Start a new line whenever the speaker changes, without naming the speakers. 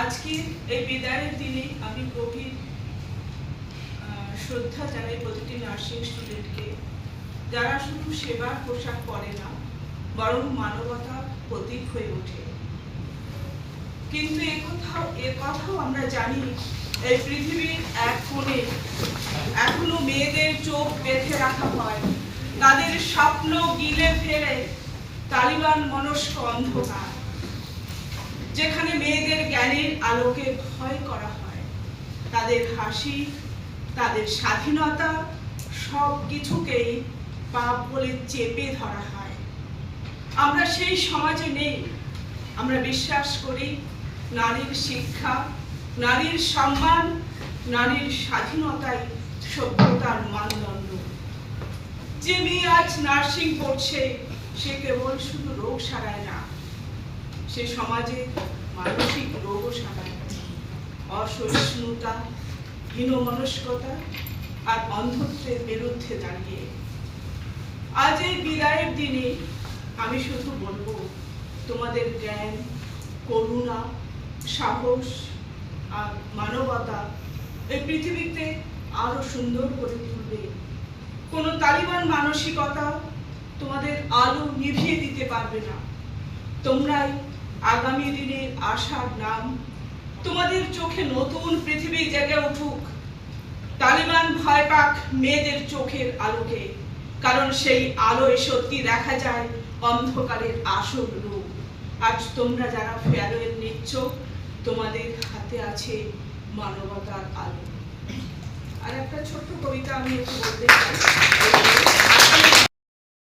আজকে এই বিদায়ের দিনে আমি গভীর শ্রদ্ধা জানাই প্রতিটি নার্সিং স্টুডেন্টকে, যারা শুধু সেবার পোশাক পরে না, বরং মানবতার প্রতীক হয়ে ওঠে। কিন্তু এ কথাও আমরা জানি, এই পৃথিবীর এক কোণে এখনো মেয়েদের চোখ বেঁধে রাখা হয়, তাদের স্বপ্ন গিলে ফেলে তালিবান মনস্ক অন্ধকার, যেখানে মেয়েদের জ্ঞানের আলোকে ভয় করা হয়। তাদের হাসি, তাদের স্বাধীনতা সব কিছুকেই পাপ বলে চেপে ধরা হয়। আমরা সেই সমাজে নেই। আমরা বিশ্বাস করি নারীর শিক্ষা, নারীর সম্মান, নারীর স্বাধীনতাই সভ্যতার মানদণ্ড। যে মেয়ে আজ নার্সিং পড়ছে, সে কেবল শুধু রোগ সারায় না, সে সমাজে মানসিক রোগও সারায়। অসহিষ্ণুতা, হীনমনস্কতা আর অন্ধত্বের বিরুদ্ধে দাঁড়িয়ে আজ এই বিদায়ের দিনে আমি শুধু বলবো, তোমাদের জ্ঞান, করুণা, সাহস আর মানবতা এই পৃথিবীতে আরো সুন্দর করে তুলবে। কোনো তালিবান মানসিকতা তোমাদের আলো নিভিয়ে দিতে পারবে না। তোমরাই আগামী দিনের আশার নাম। তোমাদের চোখে নতুন পৃথিবী জেগে উঠুক। তালিবান ভয় পাক মেয়েদের চোখের আলোকে, কারণ সেই আলোয় সত্যি দেখা যায় অন্ধকারের আসল রূপ। আজ তোমরা যারা ফেয়ারওয়েল নিচ্ছ, তোমাদের হাতে আছে মানবতার আলো। আর একটা ছোট্ট কবিতা আমি একটু বলতে চাই।